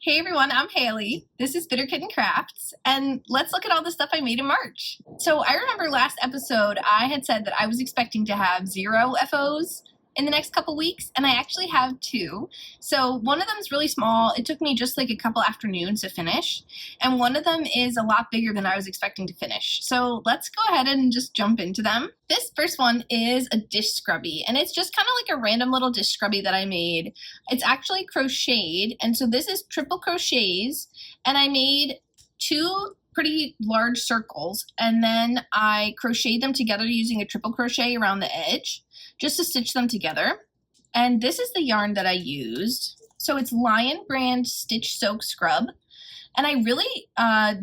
Hey everyone, I'm Haley. This is Bitter Kitten Crafts, and let's look at all the stuff I made in March. So I remember last episode I had said that I was expecting to have 0 FOs in the next couple weeks, and I actually have 2. So one of them is really small. It took me just like a couple afternoons to finish, and one of them is a lot bigger than I was expecting to finish. So let's go ahead and just jump into them. This first one is a dish scrubby, and it's just kind of like a random little dish scrubby that I made. It's actually crocheted, and so this is triple crochets, and I made 2 pretty large circles, and then I crocheted them together using a triple crochet around the edge just to stitch them together. And this is the yarn that I used. So it's Lion brand Stitch Soak Scrub, and I really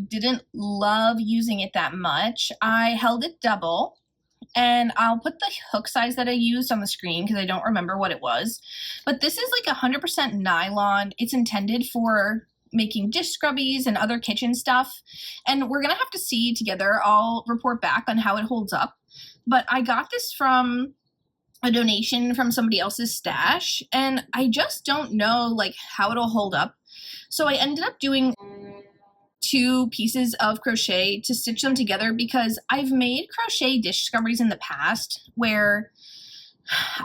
didn't love using it that much. I held it double, and I'll put the hook size that I used on the screen because I don't remember what it was. But this is like 100% nylon. It's intended for making dish scrubbies and other kitchen stuff, and we're gonna have to see together. I'll report back on how it holds up. But I got this from a donation from somebody else's stash, and I just don't know like how it'll hold up. So I ended up doing 2 pieces of crochet to stitch them together because I've made crochet dish scrubbies in the past where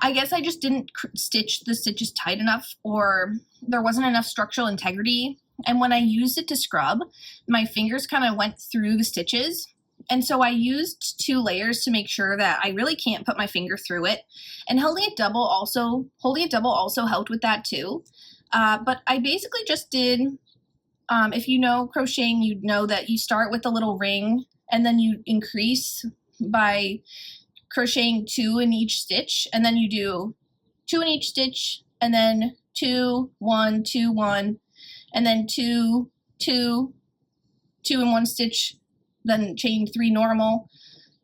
I guess I just didn't stitch the stitches tight enough, or there wasn't enough structural integrity. And when I used it to scrub, my fingers kind of went through the stitches. And so I used 2 layers to make sure that I really can't put my finger through it. And holding it double also helped with that too. But I basically just did, if you know crocheting, you know that you start with a little ring and then you increase by crocheting 2 in each stitch, and then you do 2 in each stitch, and then 2, 1, 2, 1, and then 2, 2, 2 in 1 stitch, then chain 3 normal,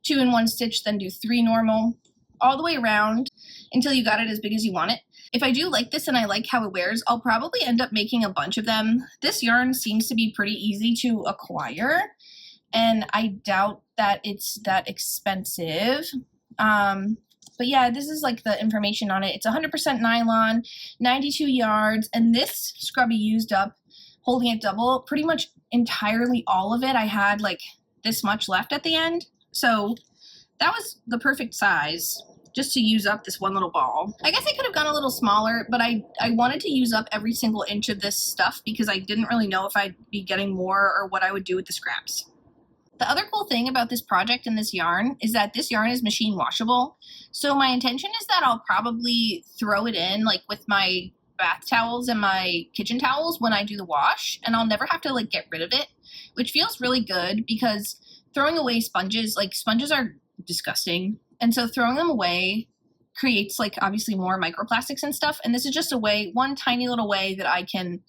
2 in 1 stitch, then do 3 normal, all the way around until you got it as big as you want it. If I do like this and I like how it wears, I'll probably end up making a bunch of them. This yarn seems to be pretty easy to acquire, and I doubt that it's that expensive. But yeah, this is like the information on it. It's 100% nylon, 92 yards, and this scrubby used up, holding it double, pretty much entirely all of it. I had like this much left at the end, so that was the perfect size just to use up this one little ball. I guess I could have gone a little smaller, but I wanted to use up every single inch of this stuff because I didn't really know if I'd be getting more or what I would do with the scraps. The other cool thing about this project and this yarn is that this yarn is machine washable. So my intention is that I'll probably throw it in like with my bath towels and my kitchen towels when I do the wash, and I'll never have to like get rid of it, which feels really good because throwing away sponges, like sponges are disgusting. And so throwing them away creates like obviously more microplastics and stuff. And this is just a way, one tiny little way that I can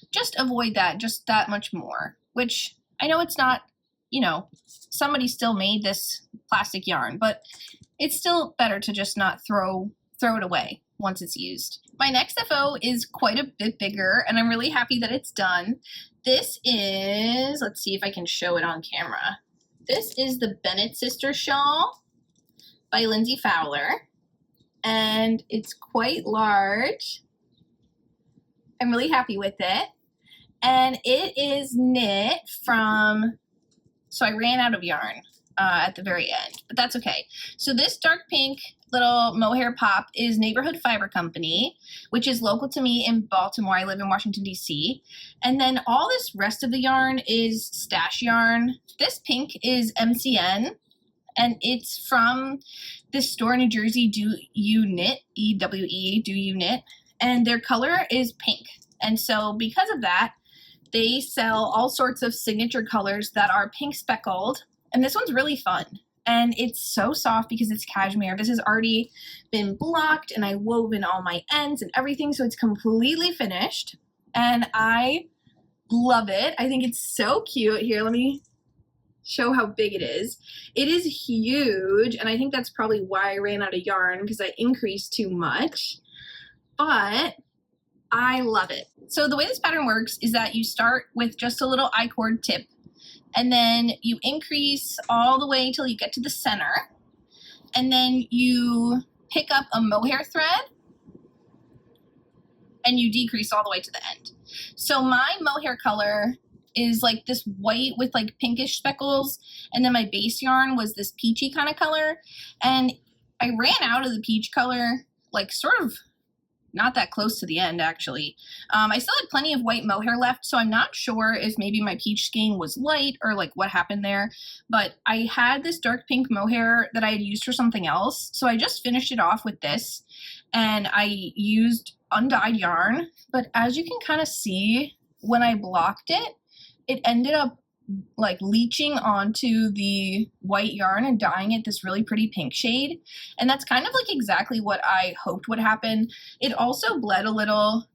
just avoid that just that much more, which I know it's not, you know, somebody still made this plastic yarn, but it's still better to just not throw it away once it's used. My next FO is quite a bit bigger, and I'm really happy that it's done. This is, let's see if I can show it on camera. This is the Bennet Sister Shawl by Lindsey Fowler, and it's quite large. I'm really happy with it, and it is knit from, so I ran out of yarn at the very end, but that's okay. So this dark pink little mohair pop is Neighborhood Fiber Company, which is local to me in Baltimore. I live in Washington, D.C. And then all this rest of the yarn is stash yarn. This pink is MCN, and it's from this store in New Jersey, Do Ewe Knit, E-W-E, Do Ewe Knit, and their color is pink. And so because of that, they sell all sorts of signature colors that are pink speckled, and this one's really fun. And it's so soft because it's cashmere. This has already been blocked, and I woven all my ends and everything, so it's completely finished. And I love it. I think it's so cute. Here, let me show how big it is. It is huge, and I think that's probably why I ran out of yarn because I increased too much. But I love it. So the way this pattern works is that you start with just a little I-cord tip, and then you increase all the way till you get to the center, and then you pick up a mohair thread and you decrease all the way to the end. So my mohair color is like this white with like pinkish speckles, and then my base yarn was this peachy kind of color, and I ran out of the peach color like sort of not that close to the end actually. I still had plenty of white mohair left, so I'm not sure if maybe my peach skein was light or like what happened there, but I had this dark pink mohair that I had used for something else, so I just finished it off with this, and I used undyed yarn, but as you can kind of see, when I blocked it, it ended up like leaching onto the white yarn and dyeing it this really pretty pink shade. And that's kind of like exactly what I hoped would happen. It also bled a little,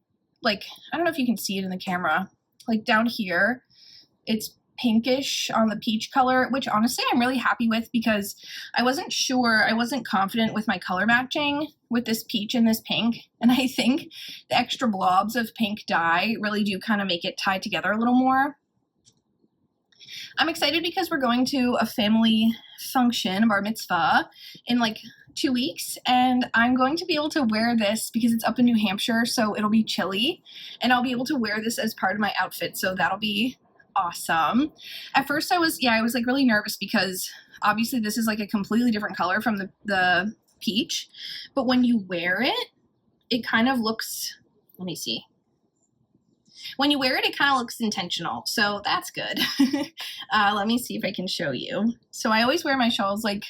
like, I don't know if you can see it in the camera, like down here, it's pinkish on the peach color, which honestly I'm really happy with because I wasn't sure, I wasn't confident with my color matching with this peach and this pink. And I think the extra blobs of pink dye really do kind of make it tie together a little more. I'm excited because we're going to a family function, bar mitzvah, in like 2 weeks, and I'm going to be able to wear this because it's up in New Hampshire, so it'll be chilly, and I'll be able to wear this as part of my outfit, so that'll be awesome. At first I was like really nervous because obviously this is like a completely different color from the peach, but when you wear it, it kind of looks, let me see. When you wear it, it kind of looks intentional, so that's good. Let me see if I can show you. So I always wear my shawls like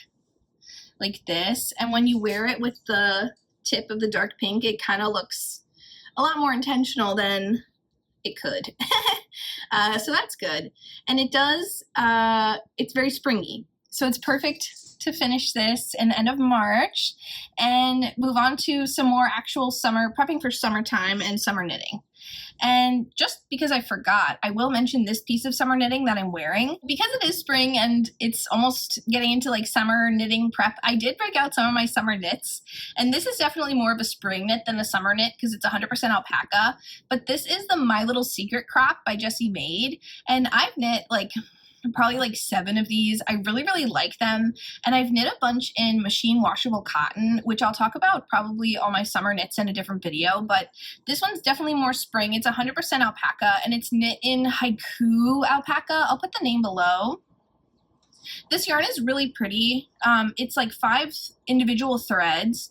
this, and when you wear it with the tip of the dark pink, it kind of looks a lot more intentional than it could. So that's good. And it does, it's very springy, so it's perfect to finish this in the end of March and move on to some more actual summer, prepping for summertime and summer knitting. And just because I forgot, I will mention this piece of summer knitting that I'm wearing. Because it is spring and it's almost getting into like summer knitting prep, I did break out some of my summer knits. And this is definitely more of a spring knit than a summer knit because it's 100% alpaca. But this is the My Little Secret crop by Jessie Maed. And I've knit like probably like 7 of these. I really, really like them. And I've knit a bunch in machine washable cotton, which I'll talk about probably all my summer knits in a different video, but this one's definitely more spring. It's 100% alpaca and it's knit in haiku alpaca. I'll put the name below. This yarn is really pretty. It's like 5 individual threads.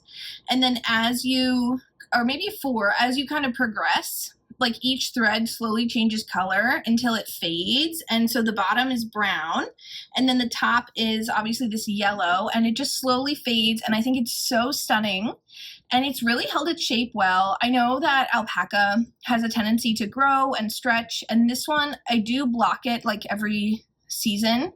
And then as you, or maybe 4, as you kind of progress, like each thread slowly changes color until it fades, and so the bottom is brown and then the top is obviously this yellow, and it just slowly fades, and I think it's so stunning and it's really held its shape well. I know that alpaca has a tendency to grow and stretch, and this one I do block it like every season,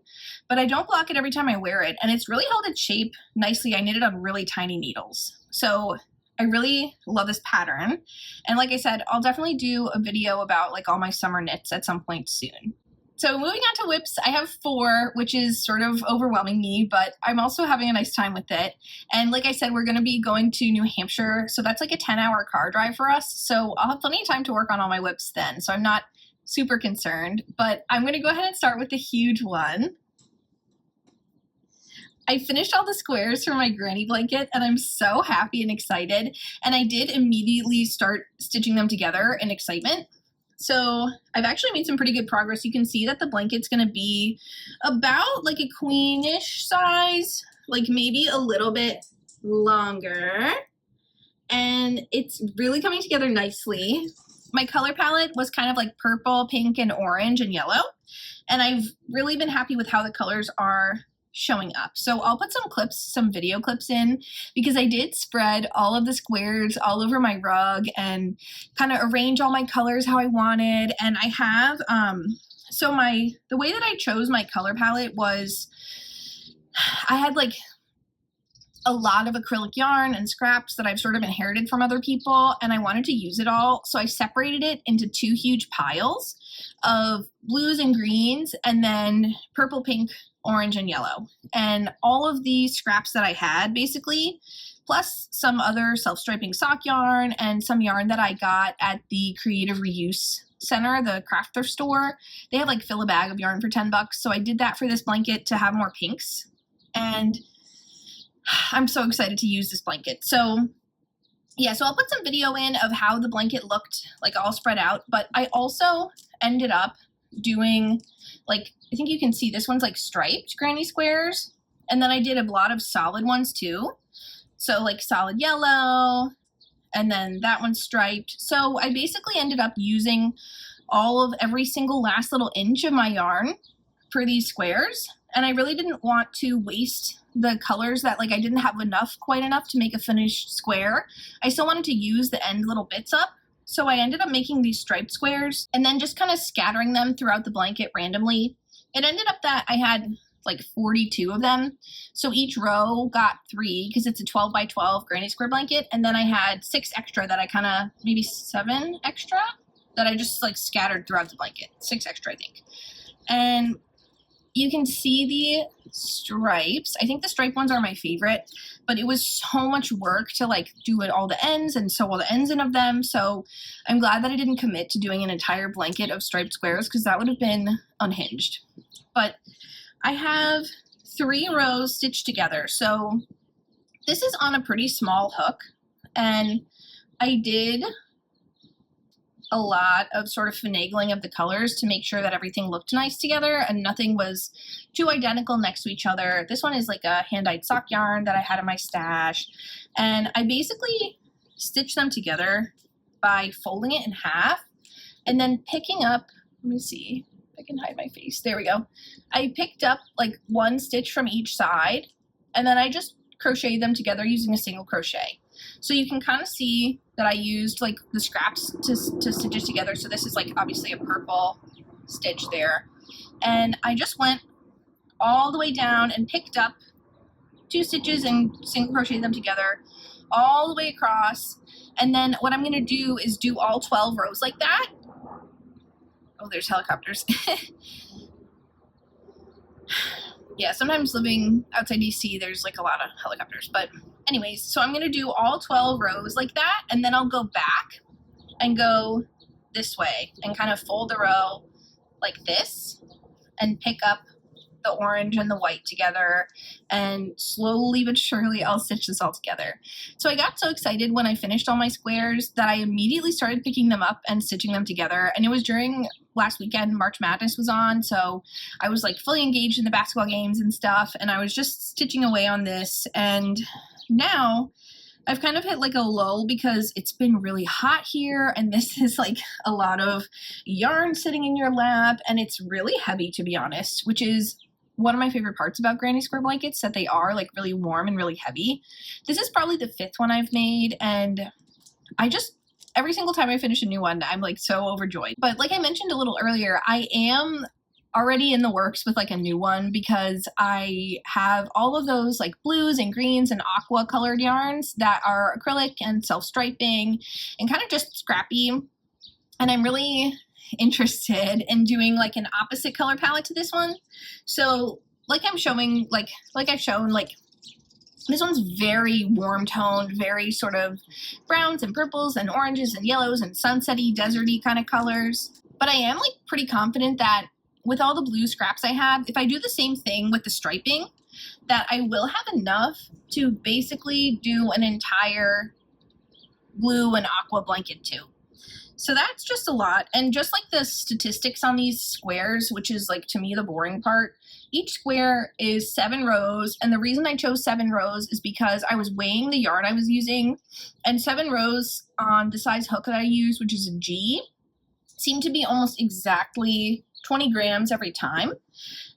but I don't block it every time I wear it, and it's really held its shape nicely. I knit it on really tiny needles, so I really love this pattern. And like I said, I'll definitely do a video about like all my summer knits at some point soon. So moving on to whips, I have 4, which is sort of overwhelming me, but I'm also having a nice time with it. And like I said, we're going to be going to New Hampshire, so that's like a 10-hour car drive for us. So I'll have plenty of time to work on all my whips then, so I'm not super concerned. But I'm going to go ahead and start with the huge one. I finished all the squares for my granny blanket and I'm so happy and excited, and I did immediately start stitching them together in excitement. So I've actually made some pretty good progress. You can see that the blanket's going to be about like a queenish size, like maybe a little bit longer, and it's really coming together nicely. My color palette was kind of like purple, pink, and orange and yellow, and I've really been happy with how the colors are showing up. So I'll put some clips, some video clips in, because I did spread all of the squares all over my rug and kind of arrange all my colors how I wanted. And I have, so the way that I chose my color palette was, I had like a lot of acrylic yarn and scraps that I've sort of inherited from other people, and I wanted to use it all. So I separated it into 2 huge piles of blues and greens, and then purple, pink, orange, and yellow. And all of the scraps that I had basically, plus some other self-striping sock yarn and some yarn that I got at the Creative Reuse Center, the craft thrift store. They have like fill a bag of yarn for $10. So I did that for this blanket to have more pinks. And I'm so excited to use this blanket. So yeah, so I'll put some video in of how the blanket looked like all spread out, but I also ended up doing like, I think you can see this one's like striped granny squares, and then I did a lot of solid ones too. So like solid yellow, and then that one's striped. So I basically ended up using all of every single last little inch of my yarn for these squares, and I really didn't want to waste the colors that like I didn't have quite enough to make a finished square. I still wanted to use the end little bits up, so I ended up making these striped squares and then just kind of scattering them throughout the blanket randomly. It ended up that I had like 42 of them, so each row got 3 because it's a 12 by 12 granny square blanket, and then I had 6 extra that I kind of, maybe 7 extra that I just like scattered throughout the blanket. 6 extra, I think. And you can see the stripes. I think the striped ones are my favorite, but it was so much work to like do it all the ends and sew all the ends in of them. So I'm glad that I didn't commit to doing an entire blanket of striped squares because that would have been unhinged. But I have 3 rows stitched together. So this is on a pretty small hook, and I did a lot of sort of finagling of the colors to make sure that everything looked nice together and nothing was too identical next to each other. This one is like a hand-dyed sock yarn that I had in my stash, and I basically stitched them together by folding it in half and then picking up, let me see if I can hide my face, there we go. I picked up like 1 stitch from each side, and then I just crocheted them together using a single crochet. So you can kind of see that I used like the scraps to stitch it together. So this is like obviously a purple stitch there. And I just went all the way down and picked up 2 stitches and single crocheted them together all the way across. And then what I'm going to do is do all 12 rows like that. Oh, there's helicopters. Yeah, sometimes living outside DC, there's like a lot of helicopters. But anyways, so I'm going to do all 12 rows like that, and then I'll go back and go this way and kind of fold the row like this and pick up the orange and the white together, and slowly but surely I'll stitch this all together. So I got so excited when I finished all my squares that I immediately started picking them up and stitching them together, and it was during last weekend. March Madness was on, so I was like fully engaged in the basketball games and stuff, and I was just stitching away on this. And now I've kind of hit like a lull because it's been really hot here, and this is like a lot of yarn sitting in your lap, and it's really heavy, to be honest, which is one of my favorite parts about granny square blankets, that they are like really warm and really heavy. This is probably the 5th one I've made, and I just, every single time I finish a new one, I'm like so overjoyed. But like I mentioned a little earlier, I am already in the works with like a new one because I have all of those like blues and greens and aqua colored yarns that are acrylic and self-striping and kind of just scrappy. And I'm really interested in doing like an opposite color palette to this one. So like I'm showing, like I've shown, like this one's very warm toned, very sort of browns and purples and oranges and yellows and sunsetty, deserty kind of colors. But I am like pretty confident that with all the blue scraps I have, if I do the same thing with the striping, that I will have enough to basically do an entire blue and aqua blanket too. So that's just a lot. And just like the statistics on these squares, which is like to me the boring part, each square is 7 rows. And the reason I chose 7 rows is because I was weighing the yarn I was using, and 7 rows on the size hook that I use, which is a G, seemed to be almost exactly 20 grams every time.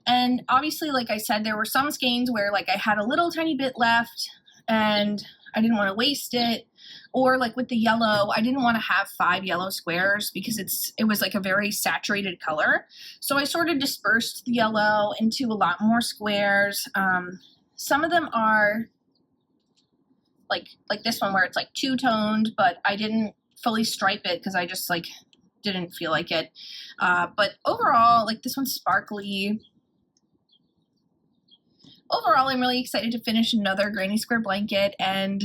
And obviously, like I said, there were some skeins where like I had a little tiny bit left and I didn't want to waste it. Or like with the yellow, I didn't want to have 5 yellow squares because it was like a very saturated color. So I sort of dispersed the yellow into a lot more squares. Some of them are like this one where it's like 2-toned, but I didn't fully stripe it because I just like didn't feel like it. But overall, like this one's sparkly. Overall, I'm really excited to finish another granny square blanket, and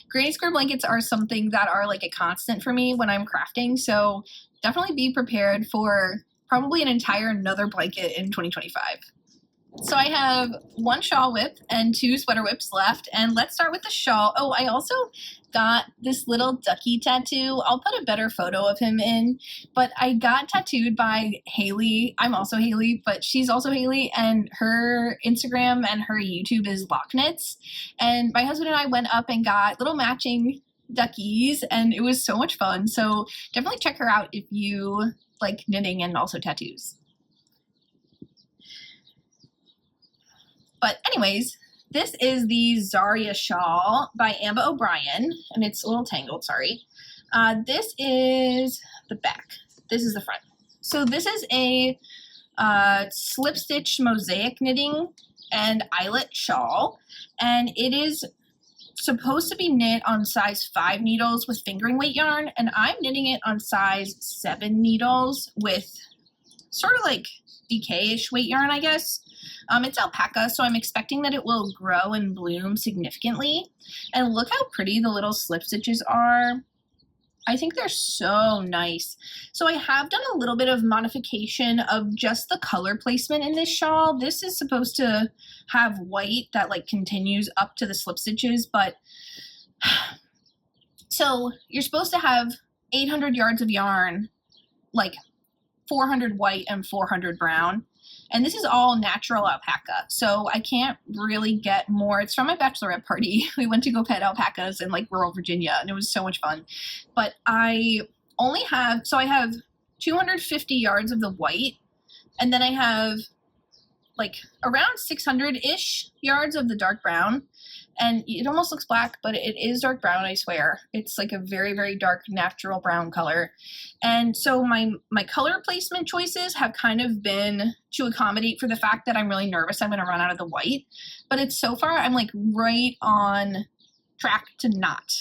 granny square blankets are something that are like a constant for me when I'm crafting, so definitely be prepared for probably an entire another blanket in 2025. So I have one shawl whip and 2 sweater whips left, and let's start with the shawl. Oh, I also got this little ducky tattoo. I'll put a better photo of him in, but I got tattooed by Haley. I'm also Haley, but she's also Haley, and her Instagram and her YouTube is Lock Knits. And my husband and I went up and got little matching duckies, and it was so much fun. So definitely check her out if you like knitting and also tattoos. But anyways, this is the Zarya Shawl by Ambah O'Brien, and it's a little tangled, sorry. This is the back. This is the front. So this is a slip stitch mosaic knitting and eyelet shawl, and it is supposed to be knit on size 5 needles with fingering weight yarn, and I'm knitting it on size 7 needles with sort of like DK-ish weight yarn, I guess. It's alpaca, so I'm expecting that it will grow and bloom significantly. And look how pretty the little slip stitches are. I think they're so nice. So I have done a little bit of modification of just the color placement in this shawl. This is supposed to have white that like continues up to the slip stitches, but so you're supposed to have 800 yards of yarn, like 400 white and 400 brown. And this is all natural alpaca, so I can't really get more. It's from my bachelorette party. We went to go pet alpacas in like rural Virginia, and it was so much fun. But I only have, so I have 250 yards of the white, and then I have like around 600-ish yards of the dark brown. And it almost looks black, but it is dark brown, I swear. It's like a very, very dark natural brown color. And so my color placement choices have kind of been to accommodate for the fact that I'm really nervous I'm going to run out of the white. But it's so far, I'm like right on track to not.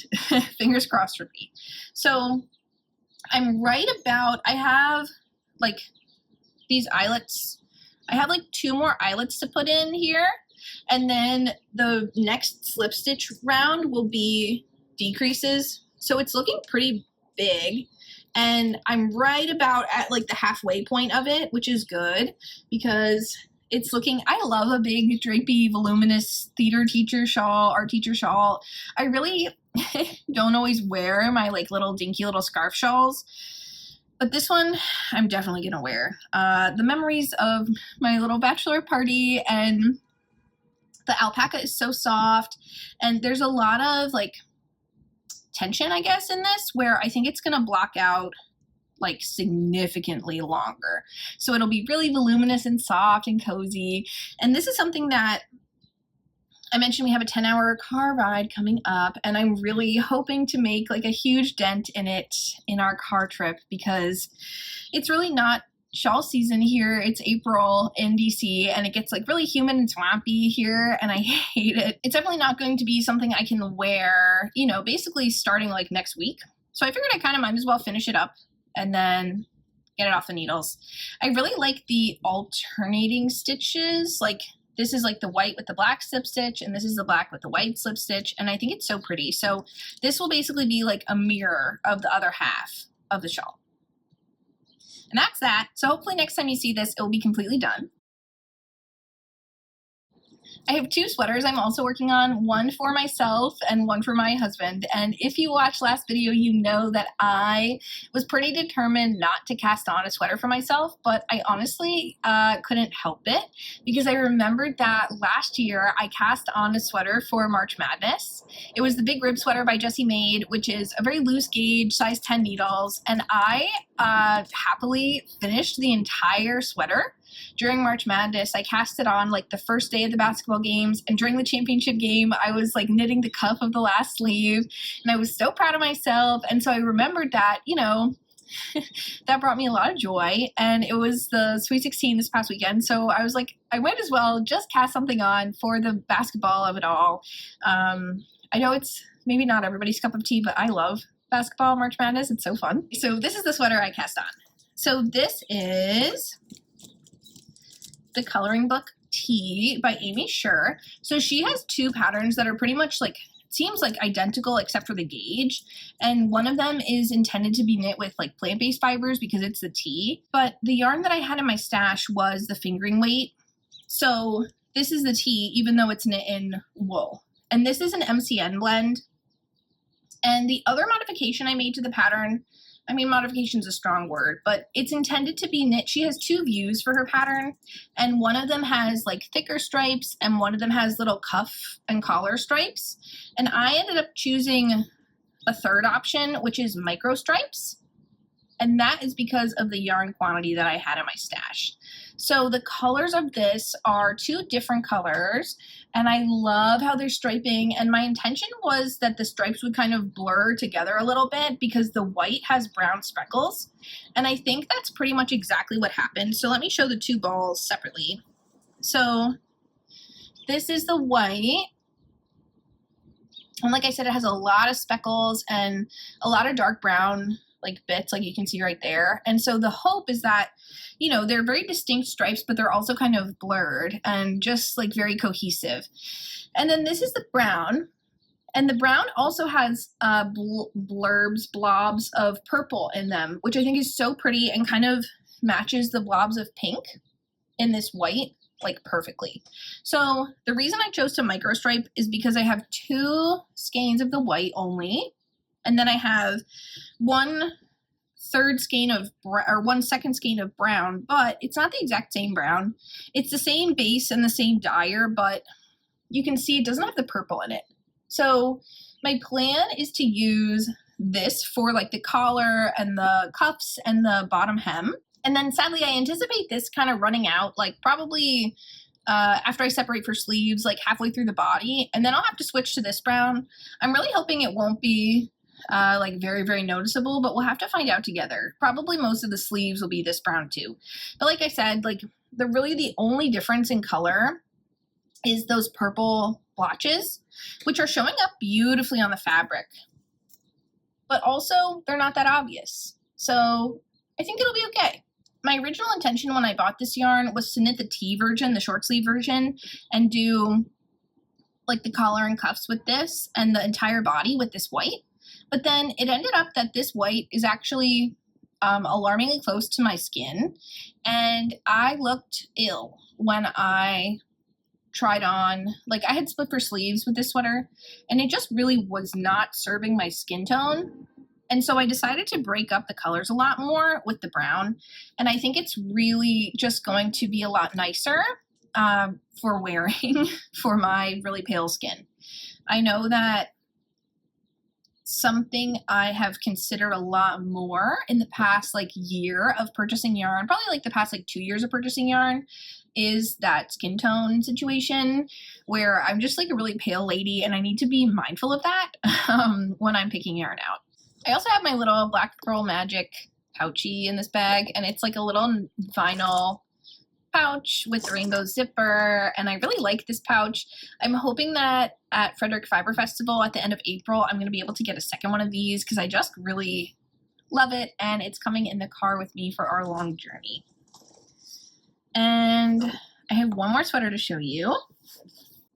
Fingers crossed for me. So I'm right about, I have like these eyelets. I have like 2 more eyelets to put in here. And then the next slip stitch round will be decreases. So it's looking pretty big. And I'm right about at like the halfway point of it, which is good because it's looking, I love a big drapey, voluminous theater teacher shawl, art teacher shawl. I really don't always wear my like little dinky little scarf shawls. But this one, I'm definitely going to wear. The memories of my little bachelor party, and the alpaca is so soft, and there's a lot of like tension, I guess, in this, where I think it's going to block out like significantly longer. So it'll be really voluminous and soft and cozy. And this is something that I mentioned, we have a 10-hour car ride coming up, and I'm really hoping to make like a huge dent in it in our car trip because it's really not shawl season here. It's April in DC, and it gets like really humid and swampy here, and I hate it. It's definitely not going to be something I can wear, you know, basically starting like next week. So I figured I kind of might as well finish it up and then get it off the needles. I really like the alternating stitches. Like this is like the white with the black slip stitch, and this is the black with the white slip stitch, and I think it's so pretty. So this will basically be like a mirror of the other half of the shawl. And that's that. So hopefully next time you see this, it will be completely done. I have 2 sweaters I'm also working on, one for myself and one for my husband. And if you watched last video, you know that I was pretty determined not to cast on a sweater for myself, but I honestly couldn't help it because I remembered that last year I cast on a sweater for March Madness. It was the Big Rib sweater by Jessie Made, which is a very loose gauge, size 10 needles, and I happily finished the entire sweater. During March Madness, I cast it on like the first day of the basketball games, and during the championship game, I was like knitting the cuff of the last sleeve, and I was so proud of myself. And so I remembered that, you know, that brought me a lot of joy, and it was the Sweet 16 this past weekend, so I was like, I might as well just cast something on for the basketball of it all. I know it's maybe not everybody's cup of tea, but I love basketball March Madness. It's so fun. So this is the sweater I cast on. So this is the coloring book Tea by Amy Scher. So she has 2 patterns that are pretty much like, seems like identical except for the gauge, and one of them is intended to be knit with like plant-based fibers because it's the tea, but the yarn that I had in my stash was the fingering weight. So this is the tee, even though it's knit in wool. And this is an MCN blend. And the other modification I made to the pattern, I mean, modification is a strong word, but it's intended to be knit. She has 2 views for her pattern, and one of them has like thicker stripes and one of them has little cuff and collar stripes. And I ended up choosing a third option, which is micro stripes. And that is because of the yarn quantity that I had in my stash. So the colors of this are 2 different colors, and I love how they're striping, and my intention was that the stripes would kind of blur together a little bit because the white has brown speckles, and I think that's pretty much exactly what happened. So let me show the 2 balls separately. So this is the white, and like I said, it has a lot of speckles and a lot of dark brown like bits, like you can see right there. And so the hope is that, you know, they're very distinct stripes, but they're also kind of blurred and just like very cohesive. And then this is the brown, and the brown also has blobs of purple in them, which I think is so pretty and kind of matches the blobs of pink in this white like perfectly. So the reason I chose to micro stripe is because I have 2 skeins of the white only. And then I have 1/3 skein of, or 1/2 skein of brown, but it's not the exact same brown. It's the same base and the same dyer, but you can see it doesn't have the purple in it. So my plan is to use this for like the collar and the cuffs and the bottom hem. And then sadly, I anticipate this kind of running out like probably after I separate for sleeves, like halfway through the body, and then I'll have to switch to this brown. I'm really hoping it won't be like very, very noticeable, but we'll have to find out together. Probably most of the sleeves will be this brown too. But like I said, like the only difference in color is those purple blotches, which are showing up beautifully on the fabric. But also, they're not that obvious. So I think it'll be okay. My original intention when I bought this yarn was to knit the T version, the short sleeve version, and do like the collar and cuffs with this and the entire body with this white. But then it ended up that this white is actually alarmingly close to my skin, and I looked ill when I tried on, like I had split for sleeves with this sweater, and it just really was not serving my skin tone. And so I decided to break up the colors a lot more with the brown, and I think it's really just going to be a lot nicer for wearing for my really pale skin. I know that something I have considered a lot more in the past like year of purchasing yarn, probably like the past like 2 years of purchasing yarn, is that skin tone situation where I'm just like a really pale lady and I need to be mindful of that when I'm picking yarn out. I also have my little Black Pearl Magic pouchy in this bag, and it's like a little vinyl pouch with a rainbow zipper, and I really like this pouch. I'm hoping that at Frederick Fiber Festival at the end of April, I'm going to be able to get a second one of these because I just really love it, and it's coming in the car with me for our long journey. And I have one more sweater to show you.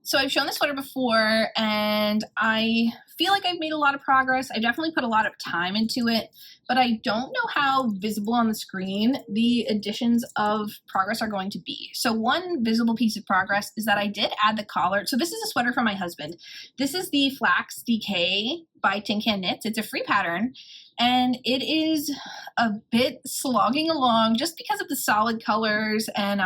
So I've shown this sweater before, and I feel like I've made a lot of progress. I definitely put a lot of time into it, but I don't know how visible on the screen the additions of progress are going to be. So one visible piece of progress is that I did add the collar. So this is a sweater from my husband. This is the Flax DK by Tin Can Knits. It's a free pattern, and it is a bit slogging along just because of the solid colors, and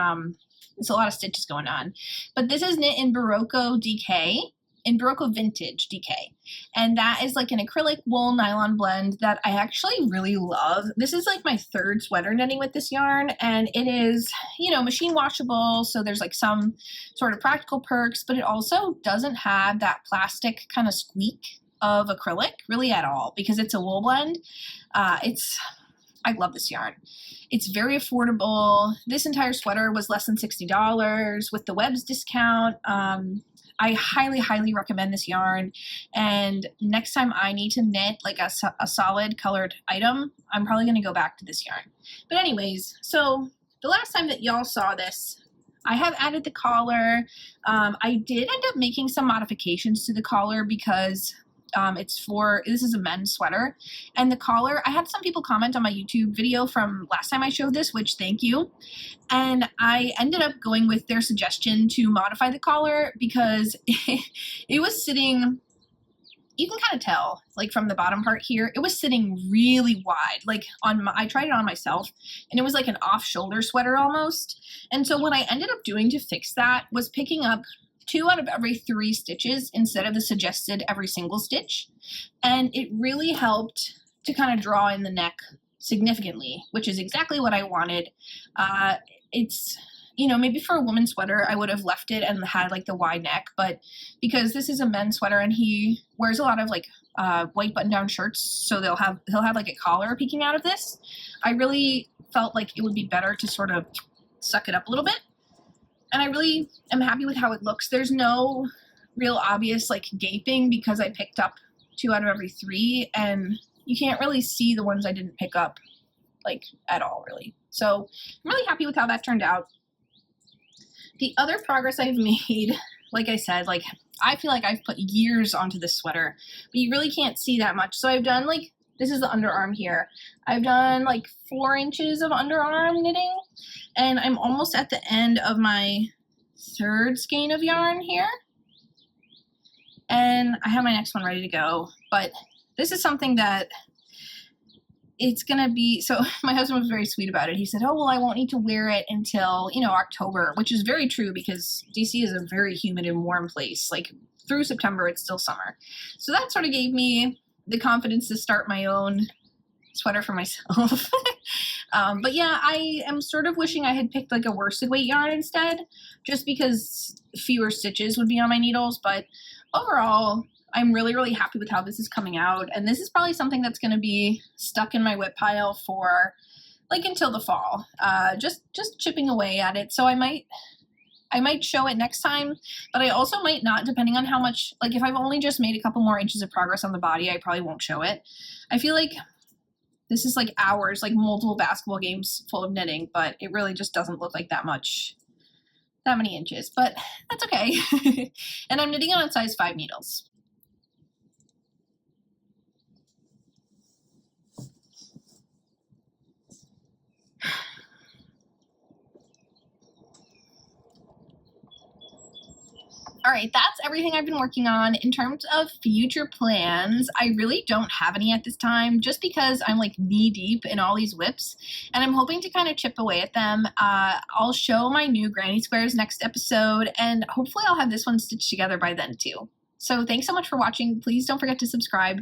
there's a lot of stitches going on. But this is knit in Berroco DK, in Berroco Vintage DK. And that is like an acrylic wool nylon blend that I actually really love. This is like my third sweater knitting with this yarn, and it is, you know, machine washable, so there's like some sort of practical perks, but it also doesn't have that plastic kind of squeak of acrylic really at all because it's a wool blend. I love this yarn. It's very affordable. This entire sweater was less than $60 with the Webs discount. I highly, highly recommend this yarn. And next time I need to knit like a solid colored item, I'm probably going to go back to this yarn. But anyways, so the last time that y'all saw this, I have added the collar. I did end up making some modifications to the collar because This is a men's sweater. And the collar, I had some people comment on my YouTube video from last time I showed this, which thank you. And I ended up going with their suggestion to modify the collar because it was sitting, you can kind of tell, like from the bottom part here, it was sitting really wide. Like I tried it on myself and it was like an off-shoulder sweater almost. And so what I ended up doing to fix that was picking up 2 out of every 3 stitches instead of the suggested every single stitch. And it really helped to kind of draw in the neck significantly, which is exactly what I wanted. It's, you know, maybe for a woman's sweater, I would have left it and had like the wide neck, but because this is a men's sweater and he wears a lot of like white button-down shirts, so he'll have like a collar peeking out of this, I really felt like it would be better to sort of suck it up a little bit. And I really am happy with how it looks. There's no real obvious like gaping because I picked up 2 out of every 3, and you can't really see the ones I didn't pick up like at all really. So I'm really happy with how that turned out. The other progress I've made, like I said, like I feel like I've put years onto this sweater, but you really can't see that much. So I've done like, this is the underarm here. I've done like 4 inches of underarm knitting, and I'm almost at the end of my 3rd skein of yarn here. And I have my next one ready to go, but this is something that it's gonna be, so my husband was very sweet about it. He said, oh, well, I won't need to wear it until, you know, October, which is very true because DC is a very humid and warm place. Like through September, it's still summer. So that sort of gave me the confidence to start my own sweater for myself. But yeah, I am sort of wishing I had picked like a worsted weight yarn instead, just because fewer stitches would be on my needles. But overall, I'm really, really happy with how this is coming out. And this is probably something that's going to be stuck in my whip pile for like until the fall, just chipping away at it. So I might show it next time, but I also might not, depending on how much, like if I've only just made a couple more inches of progress on the body, I probably won't show it. I feel like this is like hours, like multiple basketball games full of knitting, but it really just doesn't look like that many inches, but that's okay. And I'm knitting on size 5 needles. All right, that's everything I've been working on. In terms of future plans, I really don't have any at this time, just because I'm like knee deep in all these whips, and I'm hoping to kind of chip away at them. I'll show my new granny squares next episode, and hopefully I'll have this one stitched together by then too. So thanks so much for watching. Please don't forget to subscribe.